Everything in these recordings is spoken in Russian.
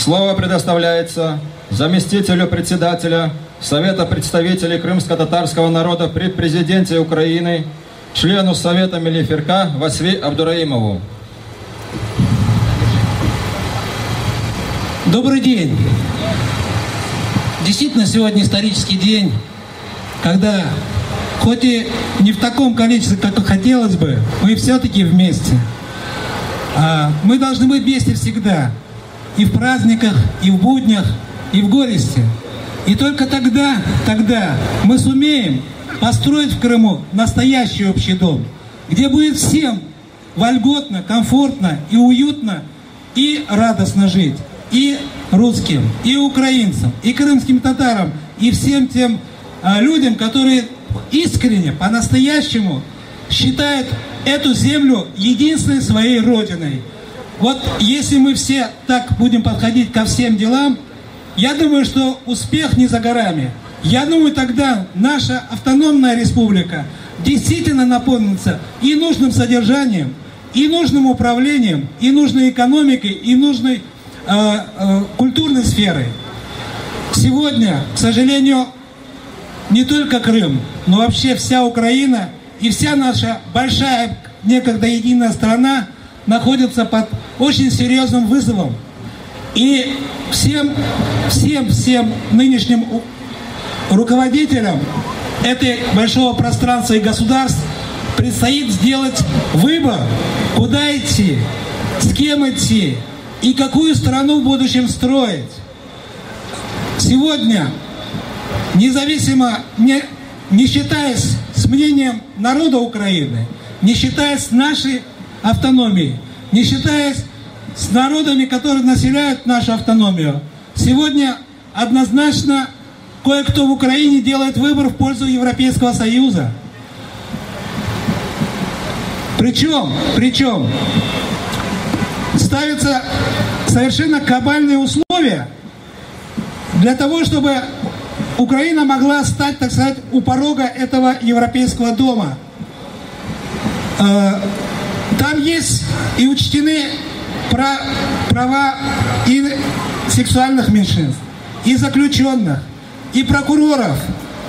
Слово предоставляется заместителю председателя Совета представителей крымско-татарского народа при президенте Украины, члену Совета Мелиферка Васви Абдураимову. Добрый день! Действительно, сегодня исторический день, когда, хоть и не в таком количестве, как хотелось бы, мы все-таки вместе. Мы должны быть вместе всегда. И в праздниках, и в буднях, и в горести. И только тогда мы сумеем построить в Крыму настоящий общий дом, где будет всем вольготно, комфортно и уютно и радостно жить. И русским, и украинцам, и крымским татарам, и всем тем людям, которые искренне, по-настоящему считают эту землю единственной своей родиной. Вот если мы все так будем подходить ко всем делам, я думаю, что успех не за горами. Я думаю, тогда наша автономная республика действительно наполнится и нужным содержанием, и нужным управлением, и нужной экономикой, и нужной культурной сферой. Сегодня, к сожалению, не только Крым, но вообще вся Украина и вся наша большая, некогда единая страна находится под очень серьезным вызовом. И всем нынешним руководителям этой большого пространства и государств предстоит сделать выбор, куда идти, с кем идти и какую страну в будущем строить. Сегодня, независимо, не считаясь с мнением народа Украины, не считаясь нашей автономией, не считаясь с народами, которые населяют нашу автономию, сегодня однозначно кое-кто в Украине делает выбор в пользу Европейского Союза. Причем ставятся совершенно кабальные условия для того, чтобы Украина могла стать, так сказать, у порога этого европейского дома. Там есть и учтены права и сексуальных меньшинств, и заключенных, и прокуроров,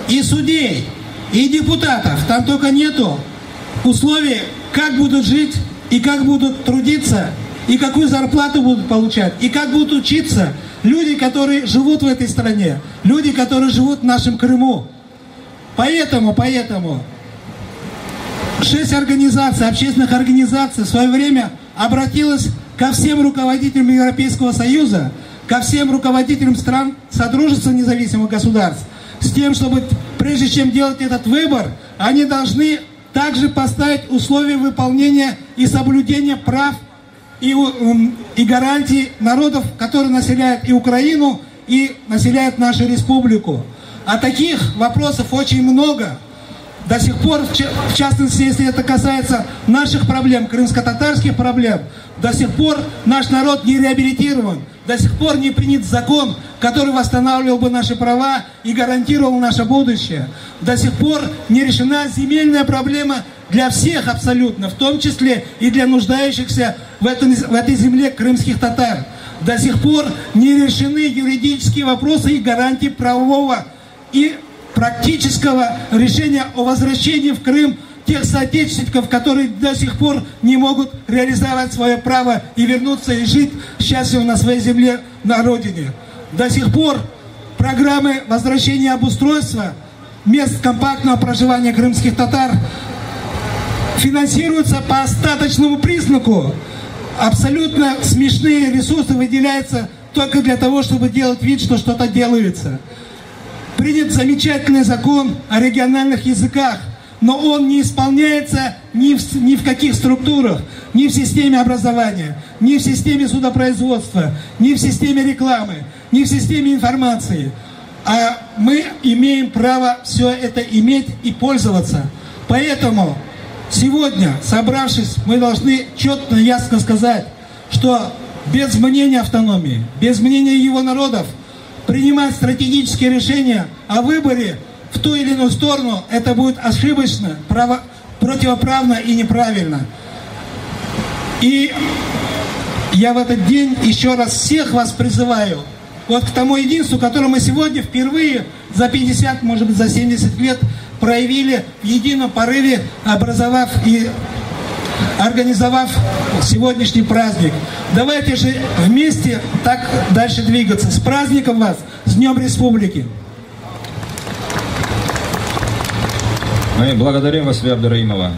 и судей, и депутатов. Там только нету условий, как будут жить, и как будут трудиться, и какую зарплату будут получать, и как будут учиться люди, которые живут в этой стране, люди, которые живут в нашем Крыму. Поэтому 6 организаций, общественных организаций в свое время обратилась ко всем руководителям Европейского Союза, ко всем руководителям стран Содружества независимых государств, с тем, чтобы, прежде чем делать этот выбор, они должны также поставить условия выполнения и соблюдения прав и гарантий народов, которые населяют и Украину, и населяют нашу республику. А таких вопросов очень много. До сих пор, в частности, если это касается наших проблем, крымско-татарских проблем, до сих пор наш народ не реабилитирован, до сих пор не принят закон, который восстанавливал бы наши права и гарантировал наше будущее. До сих пор не решена земельная проблема для всех абсолютно, в том числе и для нуждающихся в этой земле крымских татар. До сих пор не решены юридические вопросы и гарантии правового и практического решения о возвращении в Крым тех соотечественников, которые до сих пор не могут реализовать свое право и вернуться и жить счастливо на своей земле, на родине. До сих пор программы возвращения и обустройства мест компактного проживания крымских татар финансируются по остаточному признаку. Абсолютно смешные ресурсы выделяются только для того, чтобы делать вид, что что-то делается. Принят замечательный закон о региональных языках, но он не исполняется ни в каких структурах, ни в системе образования, ни в системе судопроизводства, ни в системе рекламы, ни в системе информации. А мы имеем право все это иметь и пользоваться. Поэтому сегодня, собравшись, мы должны четко и ясно сказать, что без мнения автономии, без мнения его народов, принимать стратегические решения о выборе в ту или иную сторону, это будет ошибочно, противоправно и неправильно. И я в этот день еще раз всех вас призываю вот к тому единству, которое мы сегодня впервые за 50, может быть, за 70 лет проявили в едином порыве, образовав и организовав сегодняшний праздник. Давайте же вместе так дальше двигаться. С праздником вас, с Днем Республики! Мы благодарим Василия Абдураимова.